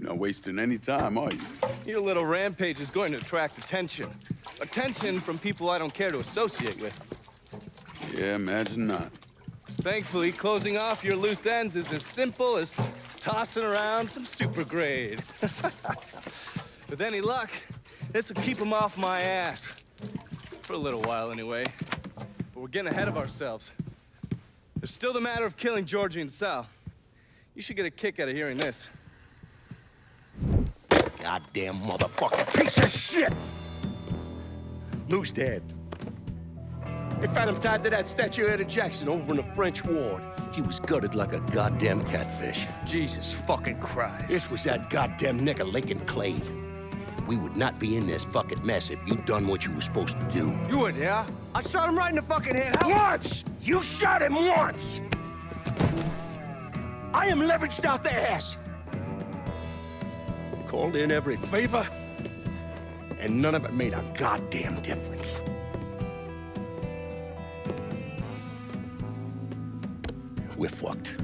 Not wasting any time, are you? Your little rampage is going to attract attention. Attention from people I don't care to associate with. Yeah, imagine not. Thankfully, closing off your loose ends is as simple as tossing around some super grade. With any luck, this will keep them off my ass. For a little while, anyway. But we're getting ahead of ourselves. There's still the matter of killing Giorgi and Sal. You should get a kick out of hearing this. Goddamn motherfucking piece of shit! Lou's dead. They found him tied to that statue of Eddie Jackson over in the French ward. He was gutted like a goddamn catfish. Jesus fucking Christ. This was that goddamn nigger Lincoln Clay. We would not be in this fucking mess if you done what you were supposed to do. You would, yeah? I shot him right in the fucking head. Once! You shot him once! I am leveraged out the ass. Called in every favor, and none of it made a goddamn difference. We're fucked.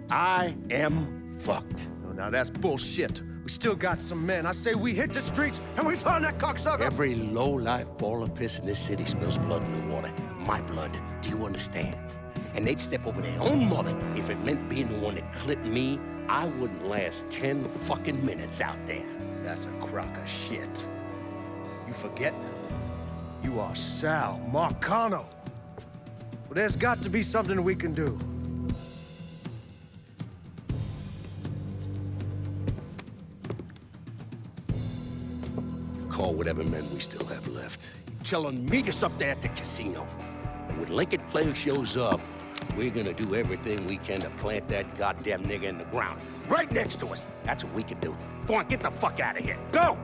I am fucked. Oh, now that's bullshit. We still got some men. I say we hit the streets and we found that cocksucker. Every low-life ball of piss in this city smells blood in the water. My blood. Do you understand? And they'd step over their own mother if it meant being the one that clipped me. I wouldn't last 10 fucking minutes out there. That's a crock of shit. You forget? You are Sal Marcano. Well, there's got to be something we can do. Call whatever men we still have left. Tell them meet us up there at the casino. And when Lincoln Player shows up, we're gonna do everything we can to plant that goddamn nigga in the ground. Right next to us. That's what we can do. Go on, get the fuck out of here. Go!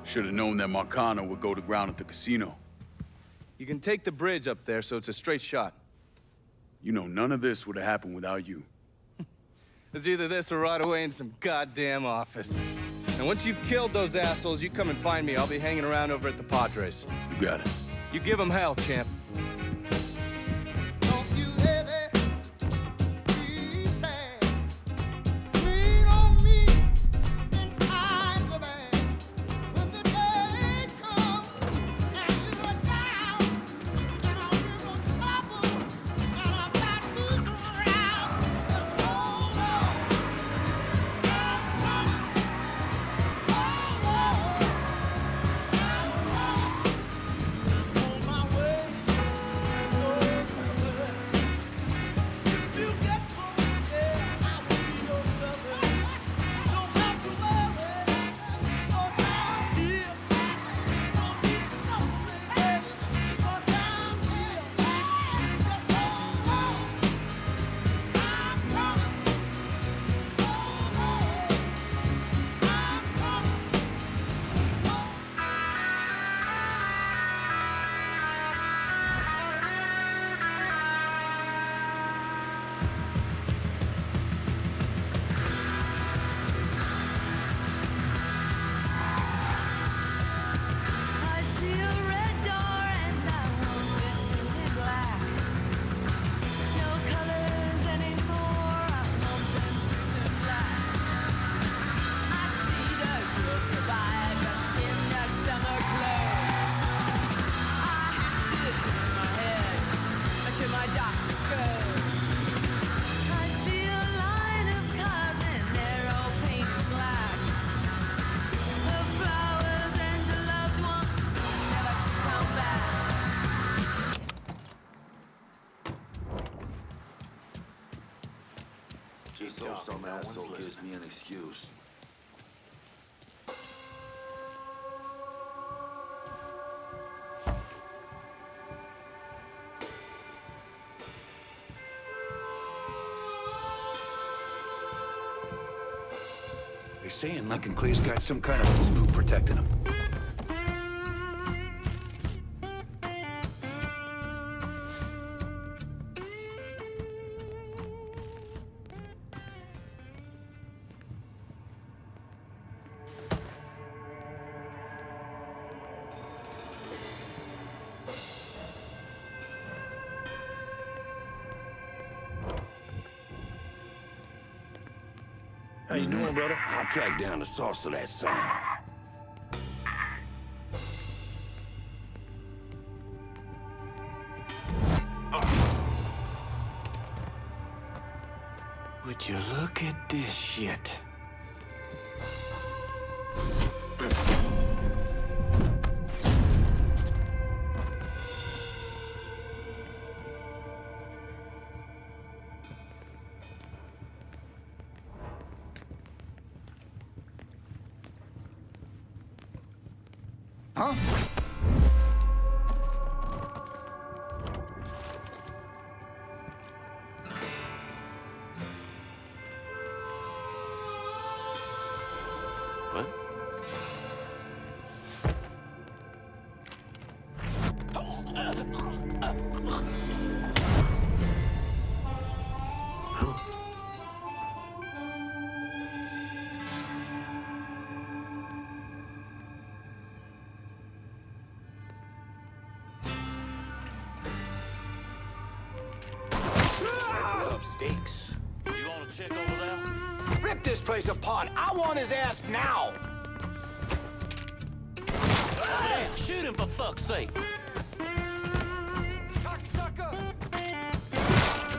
Should have known that Marcano would go to ground at the casino. You can take the bridge up there, so it's a straight shot. You know, none of this would have happened without you. It's either this or right away in some goddamn office. And once you've killed those assholes, you come and find me. I'll be hanging around over at the Padres. You got it. You give them hell, champ. Some asshole gives me an excuse. They're saying Lincoln Clay's got some kind of voodoo protecting him. you doing, brother? I'll track down the source of that sound. Would you look at this shit? Huh? What? Stakes. You want to check over there? Rip this place apart. I want his ass now. Hey, shoot him for fuck's sake. Cocksucker!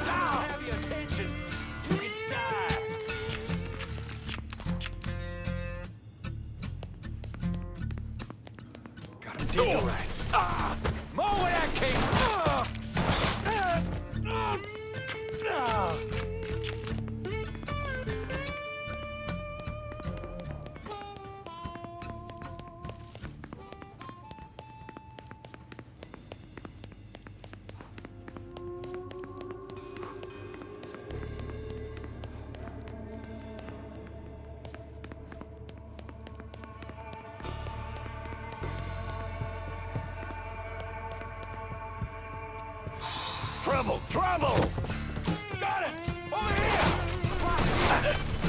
Now have your attention. You can die. Got him dead rats. More where that came from. Trouble! Trouble! Got it! Over here!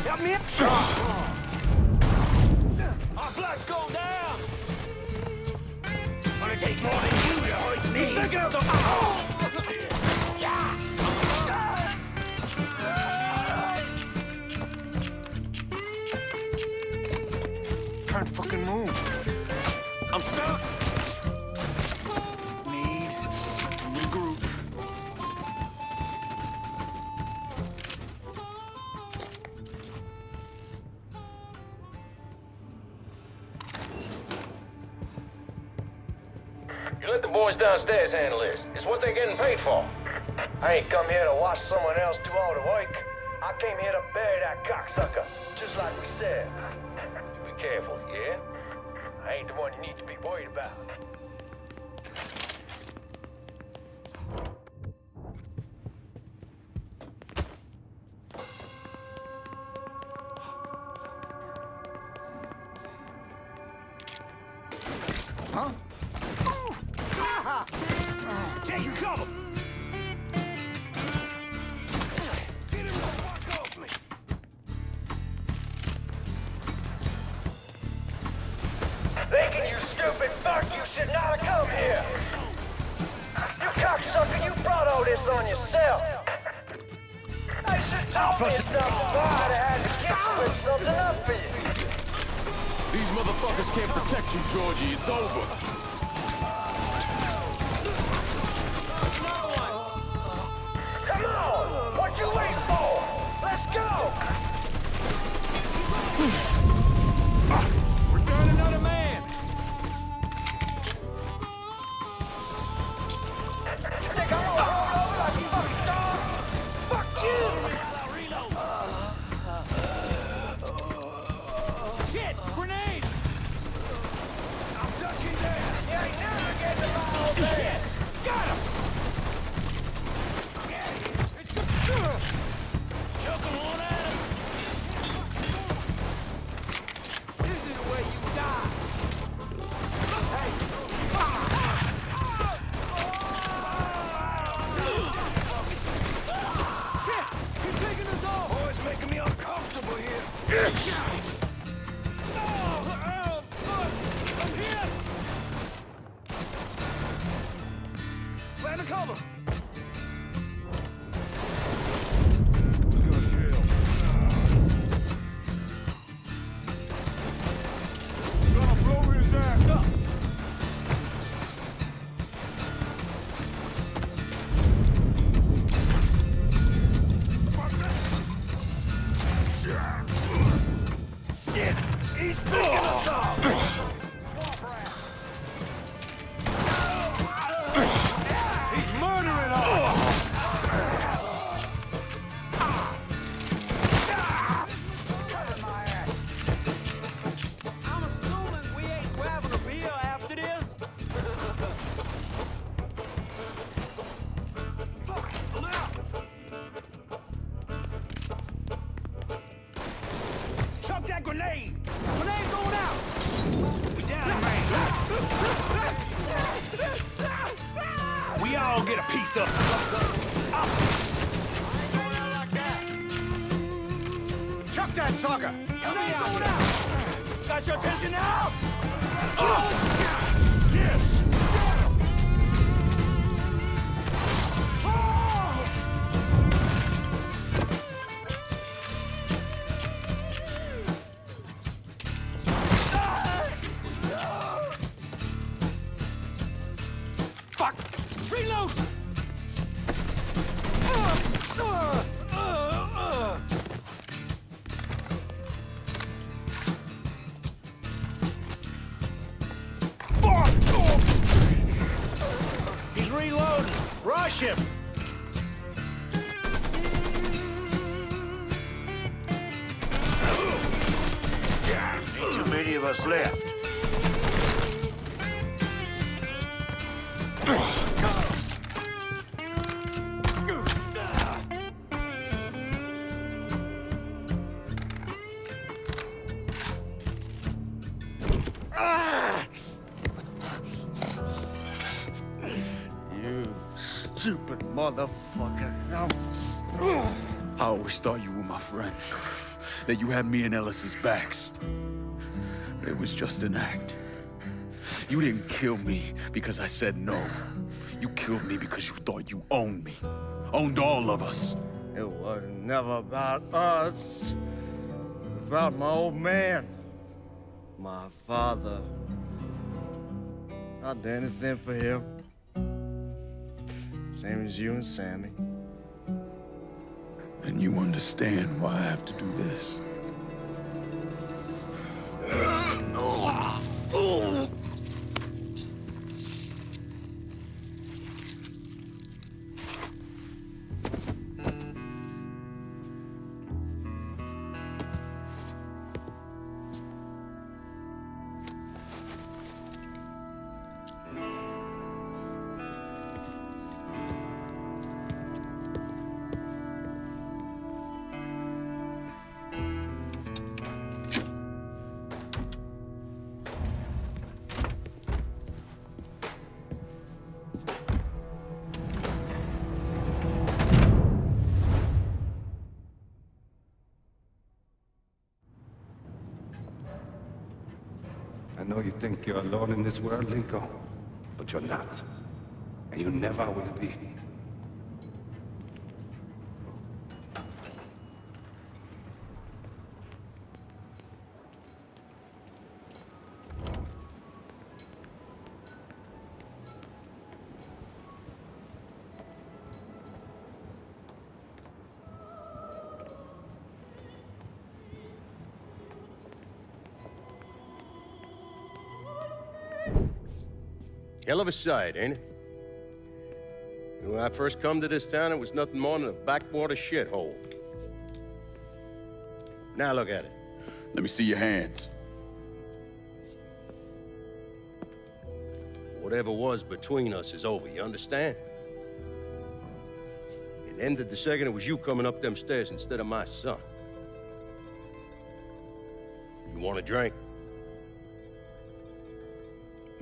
Help me! Our blood's going down! Gonna take more than you to hurt me! He's taking out the... Can't fucking move. I'm stuck! Need regroup. You let the boys downstairs handle this. It's what they're getting paid for. I ain't come here to watch someone else do all the work. I came here to bury that cocksucker, just like we said. You be careful, yeah? I ain't the one you need to be worried about. Huh? Taking cover! Get him to walk off me! Thinking you stupid fuck, you should not have come here! You cocksucker, you brought all this on yourself! I should told me it's not the bar that had to get switch something up for you! These motherfuckers can't protect you, Giorgi. It's over. Come on! What you waiting for? Let's go! Return another man! You think I'm gonna roll over like a fucking dog? Fuck you! Shit! Grenade! I'm ducking down! Fuck that sucker! Help me out now! Got your attention now? Yes! Fuck! Reload! He's reloading! Rush him! Ain't too many of us left. You stupid motherfucker. I always thought you were my friend. That you had me and Ellis's backs. It was just an act. You didn't kill me because I said no. You killed me because you thought you owned me. Owned all of us. It was never about us. It was about my old man. My father. I'd do anything for him. Same as you and Sammy. And you understand why I have to do this. I know you think you're alone in this world, Linko, but you're not. And you never will be. Hell of a sight, ain't it? When I first come to this town, it was nothing more than a backwater shithole. Now look at it. Let me see your hands. Whatever was between us is over, you understand? It ended the second it was you coming up them stairs instead of my son. You want a drink?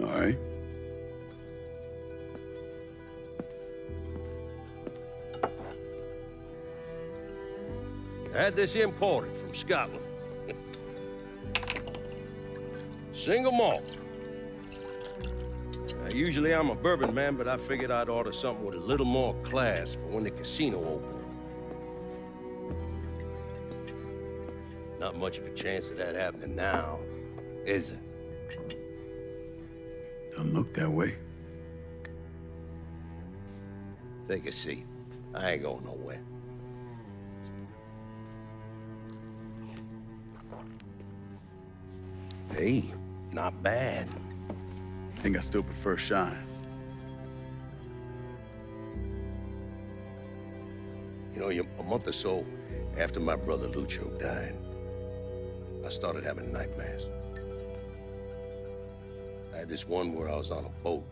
All right. I had this imported from Scotland. Single malt. Usually I'm a bourbon man, but I figured I'd order something with a little more class for when the casino opened. Not much of a chance of that happening now, is it? Don't look that way. Take a seat. I ain't going nowhere. Hey, not bad. I think I still prefer Shine. You know, a month or so after my brother Lucho died, I started having nightmares. I had this one where I was on a boat.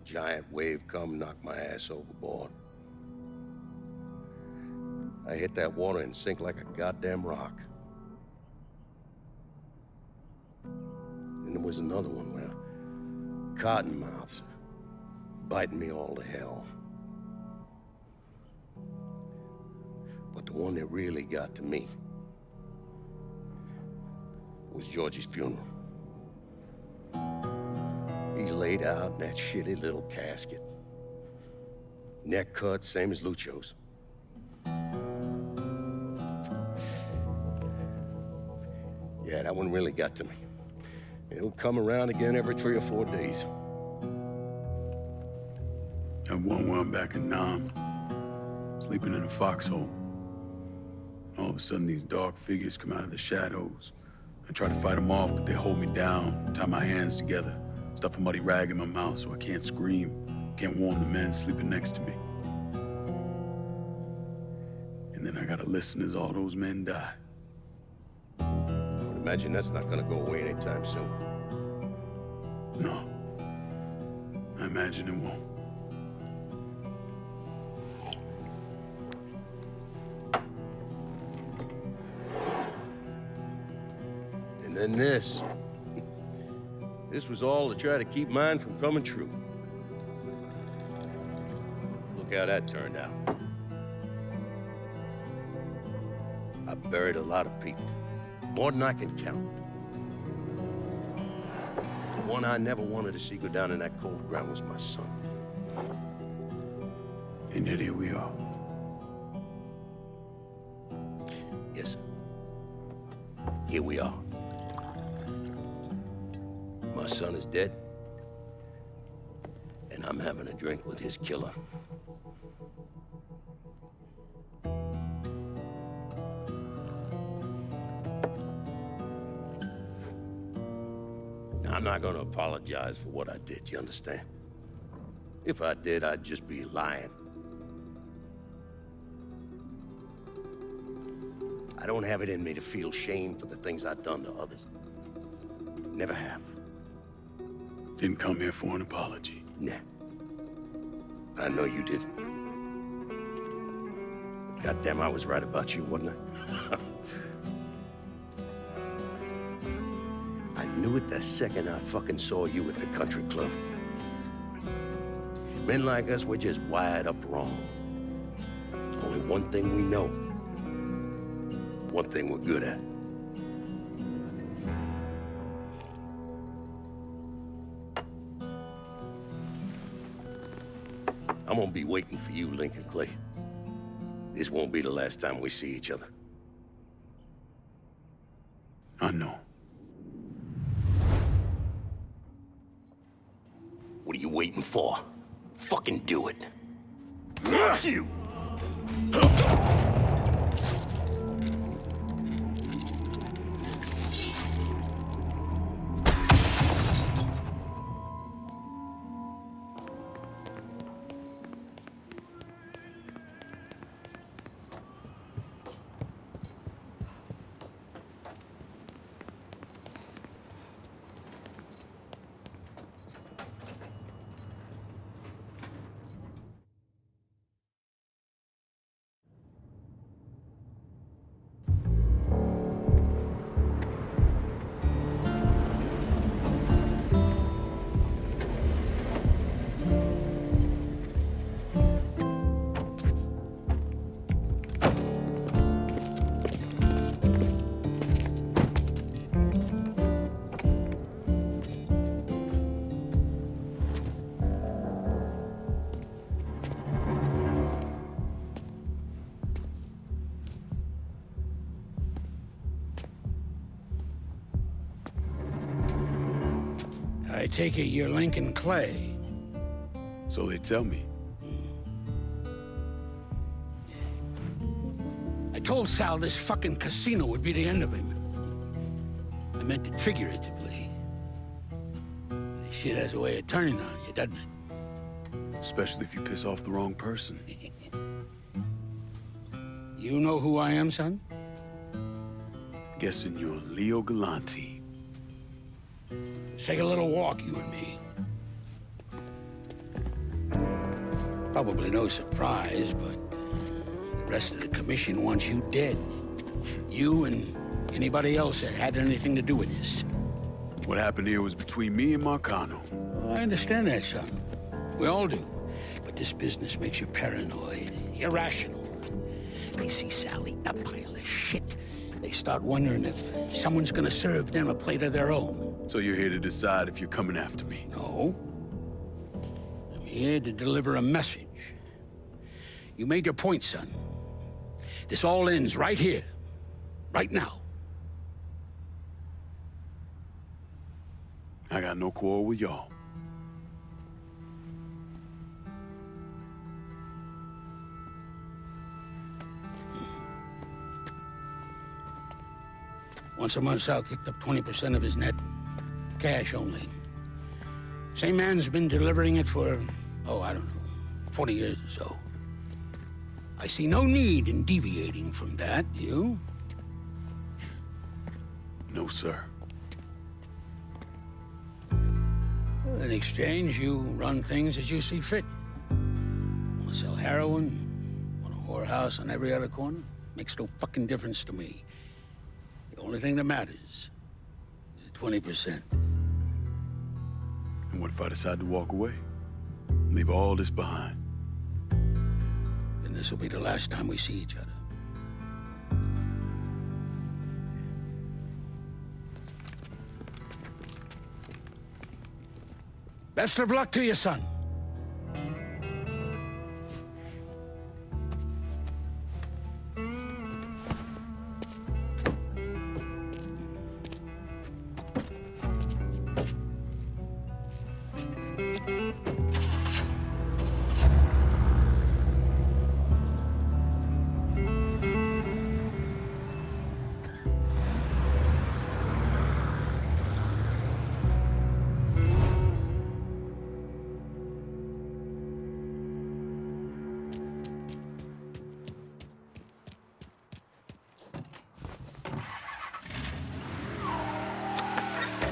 Giant wave come, knocked my ass overboard. I hit that water and sink like a goddamn rock. And there was another one where cottonmouths biting me all to hell. But the one that really got to me was Giorgi's funeral. He's laid out in that shitty little casket. Neck cut, same as Lucio's. Yeah, that one really got to me. It'll come around again every 3 or 4 days. And one where I'm back in Nam, sleeping in a foxhole. All of a sudden, these dark figures come out of the shadows. I try to fight them off, but they hold me down, tie my hands together, stuff a muddy rag in my mouth so I can't scream, can't warn the men sleeping next to me. And then I gotta listen as all those men die. I would imagine that's not gonna go away anytime soon. No. I imagine it won't. And then this. This was all to try to keep mine from coming true. Look how that turned out. I buried a lot of people. More than I can count. The one I never wanted to see go down in that cold ground was my son. And yet here we are. Yes, sir. Here we are. My son is dead, and I'm having a drink with his killer. I'm not gonna apologize for what I did, you understand? If I did, I'd just be lying. I don't have it in me to feel shame for the things I've done to others. Never have. Didn't come here for an apology. Nah. I know you didn't. Goddamn, I was right about you, wasn't I? I knew it the second I fucking saw you at the country club. Men like us, we're just wired up wrong. There's only one thing we know. One thing we're good at. I'm gonna be waiting for you, Lincoln Clay. This won't be the last time we see each other. I know. What are you waiting for? Fucking do it. Fuck you! I take it you're Lincoln Clay. So they tell me. I told Sal this fucking casino would be the end of him. I meant it figuratively. This shit has a way of turning on you, doesn't it? Especially if you piss off the wrong person. You know who I am, son? Guessing you're Leo Galante. Let's take a little walk, you and me. Probably no surprise, but the rest of the commission wants you dead. You and anybody else that had anything to do with this. What happened here was between me and Marcano. Oh, I understand that, son. We all do. But this business makes you paranoid, irrational. They see Sal eating a pile of shit, they start wondering if someone's gonna serve them a plate of their own. So you're here to decide if you're coming after me? No. I'm here to deliver a message. You made your point, son. This all ends right here. Right now. I got no quarrel with y'all. Once a month, Sal kicked up 20% of his net. Cash only. Same man's been delivering it for, oh, I don't know, 40 years or so. I see no need in deviating from that, you? No, sir. Well, in exchange, you run things as you see fit. Want to sell heroin? Want a whorehouse on every other corner? Makes no fucking difference to me. The only thing that matters is 20%. And what if I decide to walk away? Leave all this behind? Then this will be the last time we see each other. Best of luck to you, son.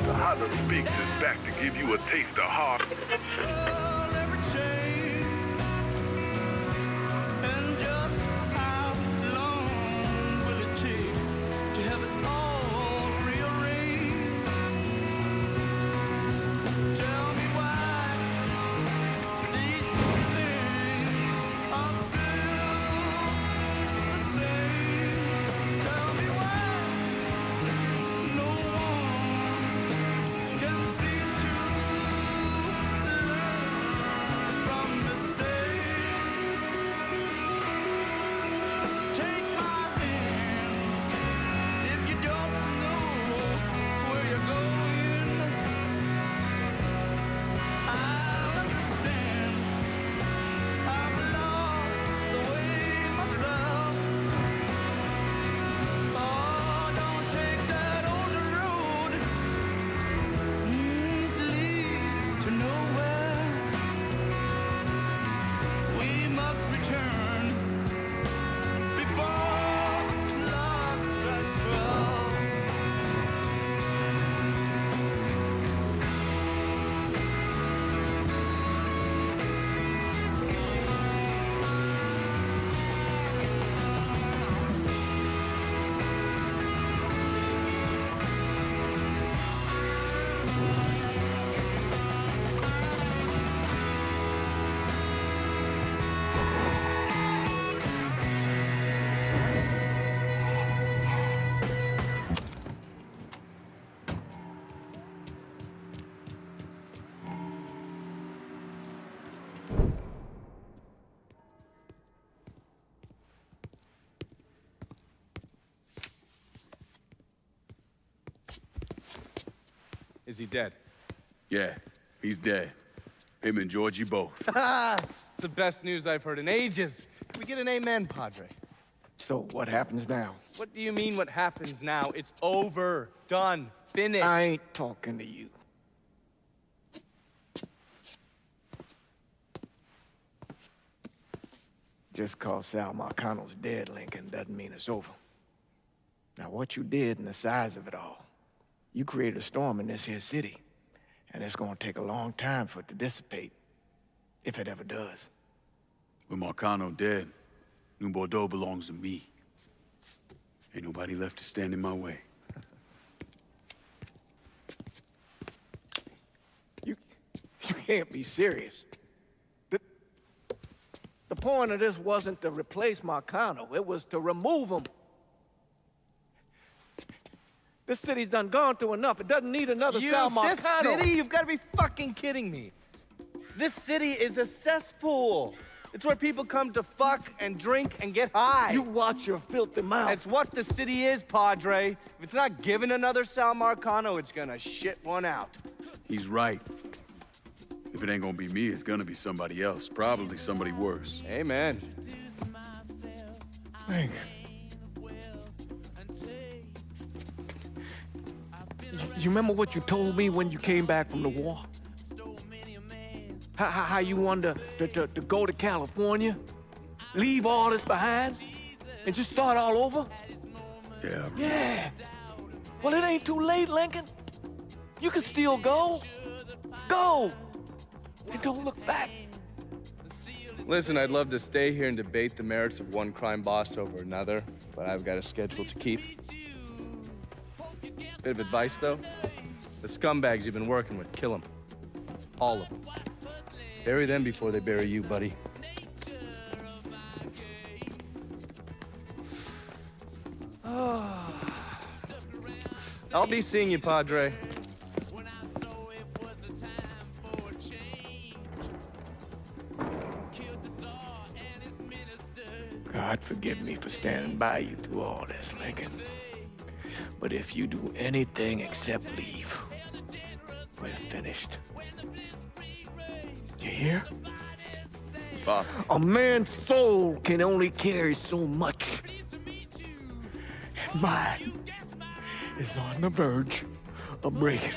The Hot Little Speaks is back to give you a taste of hard. Is he dead? Yeah, he's dead. Him and Giorgi both. It's the best news I've heard in ages. Can we get an amen, Padre? So, what happens now? What do you mean what happens now? It's over. Done. Finished. I ain't talking to you. Just cause Sal Marcano's dead, Lincoln, doesn't mean it's over. Now, what you did and the size of it all, you created a storm in this here city, and it's gonna take a long time for it to dissipate, if it ever does. With Marcano dead, New Bordeaux belongs to me. Ain't nobody left to stand in my way. You can't be serious. The point of this wasn't to replace Marcano, it was to remove him. This city's done gone through enough. It doesn't need another Sal Marcano. This city? You've got to be fucking kidding me. This city is a cesspool. It's where people come to fuck and drink and get high. You watch your filthy mouth. It's what the city is, Padre. If it's not given another Sal Marcano, it's gonna shit one out. He's right. If it ain't gonna be me, it's gonna be somebody else. Probably somebody worse. Amen. Hank. You remember what you told me when you came back from the war? How you wanted to go to California? Leave all this behind? And just start all over? Yeah. Yeah. Well, it ain't too late, Lincoln. You can still go. Go! And don't look back. Listen, I'd love to stay here and debate the merits of one crime boss over another, but I've got a schedule to keep. Bit of advice, though. The scumbags you've been working with, kill them. All of them. Bury them before they bury you, buddy. I'll be seeing you, Padre. God forgive me for standing by you through all this, Lincoln. But if you do anything except leave, we're finished. You hear? Bob. A man's soul can only carry so much. And mine is on the verge of breaking.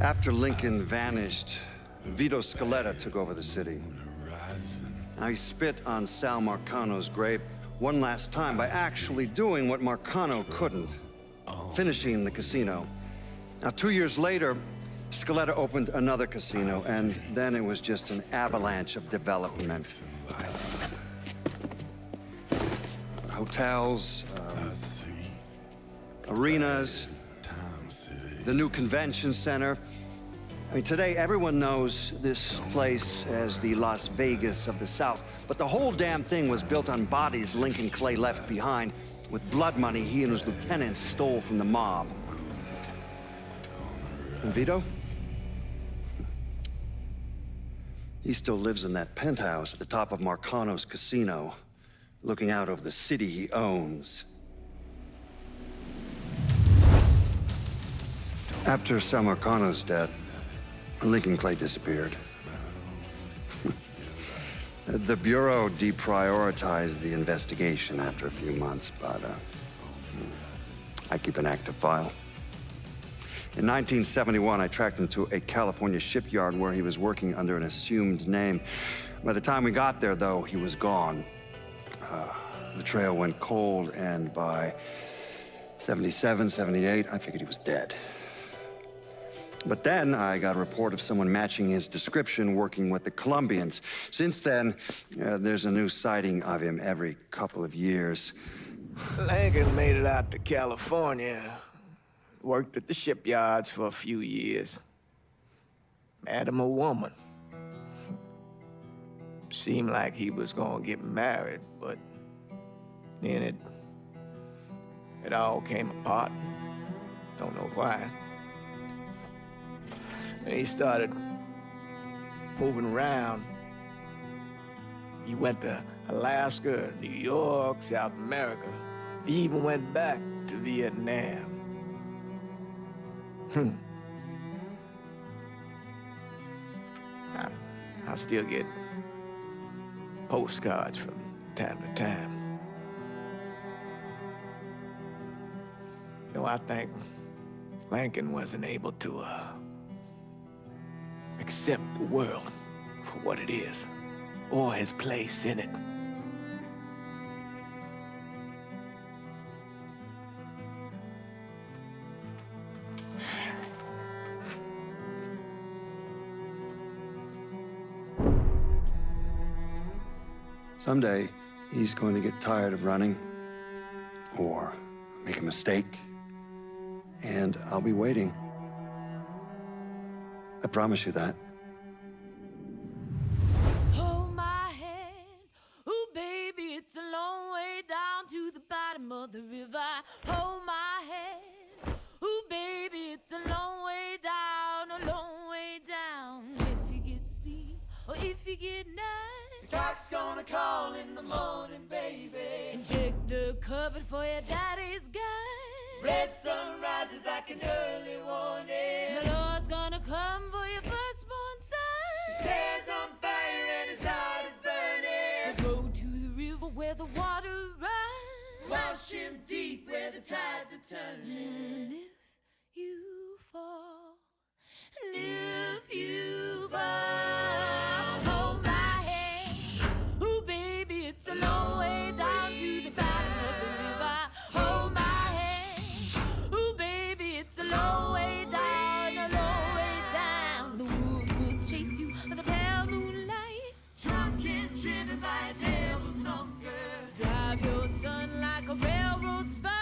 After Lincoln vanished, Vito Scaletta took over the city. Now he spit on Sal Marcano's grave one last time by actually doing what Marcano couldn't, finishing the casino. Now, 2 years later, Scaletta opened another casino, and then it was just an avalanche of development. Hotels, arenas, the new convention center. I mean, today everyone knows this place as the Las Vegas of the South, but the whole damn thing was built on bodies Lincoln Clay left behind with blood money he and his lieutenants stole from the mob. And Vito? He still lives in that penthouse at the top of Marcano's casino, looking out over the city he owns. After Sal Marcano's death, Lincoln Clay disappeared. The Bureau deprioritized the investigation after a few months, but I keep an active file. In 1971, I tracked him to a California shipyard where he was working under an assumed name. By the time we got there, though, he was gone. The trail went cold, and by 77, 78, I figured he was dead. But then I got a report of someone matching his description working with the Colombians. Since then, there's a new sighting of him every couple of years. Lincoln made it out to California. Worked at the shipyards for a few years. Met him a woman. Seemed like he was gonna get married, but then it all came apart. Don't know why. And he started moving around. He went to Alaska, New York, South America. He even went back to Vietnam. I still get postcards from time to time. You know, I think Lincoln wasn't able to accept the world for what it is, or his place in it. Someday, he's going to get tired of running, or make a mistake, and I'll be waiting. I promise you that. Hold my hand, ooh baby, it's a long way down to the bottom of the river. Hold my hand, ooh baby, it's a long way down, a long way down. If you get sleep, or if you get night, the cock's gonna call in the morning, baby. And check the cupboard for your daddy's gun. Red sun rises like an early warning. The Lord's gonna come for your firstborn son. His hair's on fire and his heart is burning. So go to the river where the water runs. Wash him deep where the tides are turning. And if you fall, and if you fall, hold my hand. Ooh, baby, it's a long way down to the bottom of the river. Hold my hand. Ooh, baby, it's a long way down, a long way down. The wolves will chase you with the pale moonlight. Drunk and driven by a devil's hunger. Drive your son like a railroad spine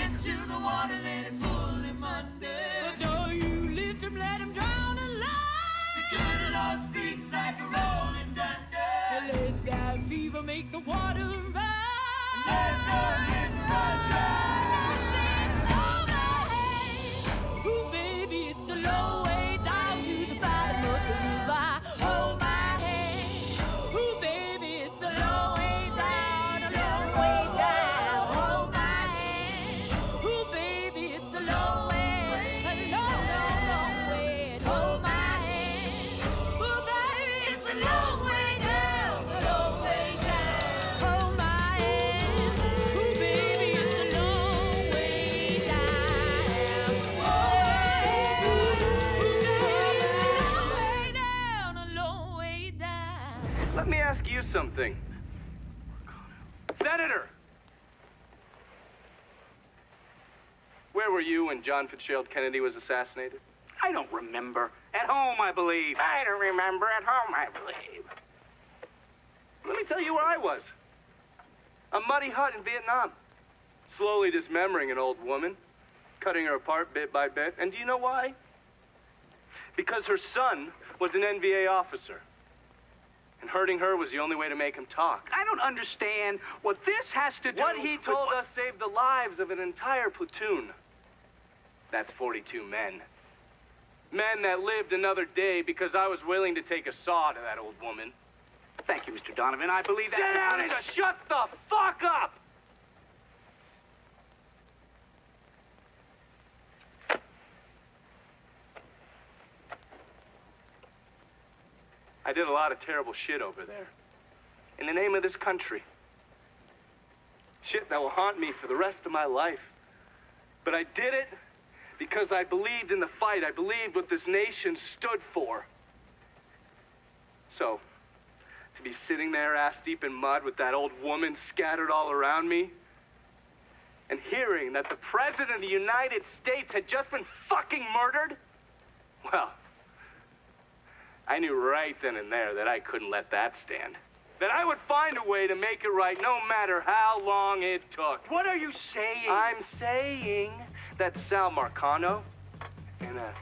into the water, let it pull him under. But though you lift him, let him drown alive. The good Lord speaks like a rolling thunder. Let that fever make the water rise. Let the river run dry. Hold my hand. Ooh, baby, it's a long way down to the bottom of the river. Hold my hand. Ooh, baby, it's a long way down, a long way down. Hold my hand. Ooh, baby, it's a long way, a long, long, long way. Hold my hand. Ooh, baby, it's a long way down, a long way down. Hold my hand. Ooh, baby, it's a long way down. A long way down. Let me ask you something. Senator! Where were you when John Fitzgerald Kennedy was assassinated? I don't remember. At home, I believe. I don't remember. At home, I believe. Let me tell you where I was. A muddy hut in Vietnam. Slowly dismembering an old woman. Cutting her apart bit by bit. And do you know why? Because her son was an NVA officer. And hurting her was the only way to make him talk. I don't understand what this has to do. What he told us saved the lives of an entire platoon. That's 42 men. Men that lived another day because I was willing to take a saw to that old woman. Thank you, Mr. Donovan. I believe that. Sit down and shut the fuck up! I did a lot of terrible shit over there. In the name of this country. Shit that will haunt me for the rest of my life. But I did it because I believed in the fight. I believed what this nation stood for. So, to be sitting there ass deep in mud with that old woman scattered all around me, and hearing that the President of the United States had just been fucking murdered, Well, I knew right then and there that I couldn't let that stand. That I would find a way to make it right no matter how long it took. What are you saying? I'm saying that Sal Marcano and a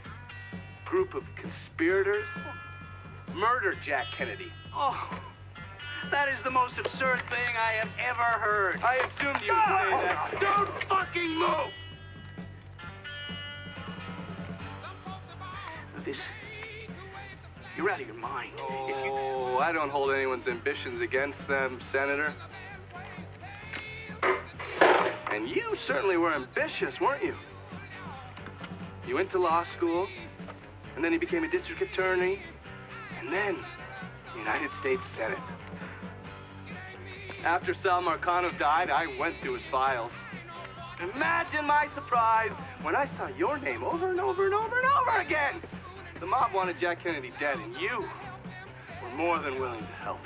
group of conspirators murdered Jack Kennedy. Oh, that is the most absurd thing I have ever heard. I assumed you would say that. Don't fucking move! This... You're out of your mind. Oh, I don't hold anyone's ambitions against them, Senator. And you certainly were ambitious, weren't you? You went to law school, and then you became a district attorney, and then United States Senate. After Sal Marcano died, I went through his files. Imagine my surprise when I saw your name over and over and over and over again. The mob wanted Jack Kennedy dead, and you were more than willing to help.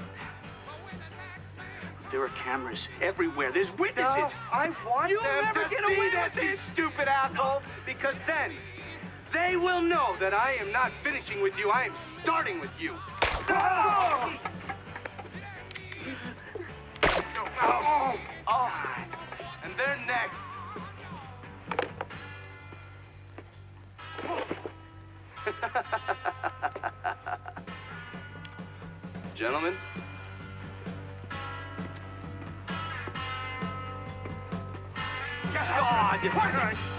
There are cameras everywhere. There's witnesses. No, I want You'll them never to get see away this, with you this. stupid asshole, because then they will know that I am not finishing with you. I am starting with you. Oh! Oh! And they're next. Gentlemen. God!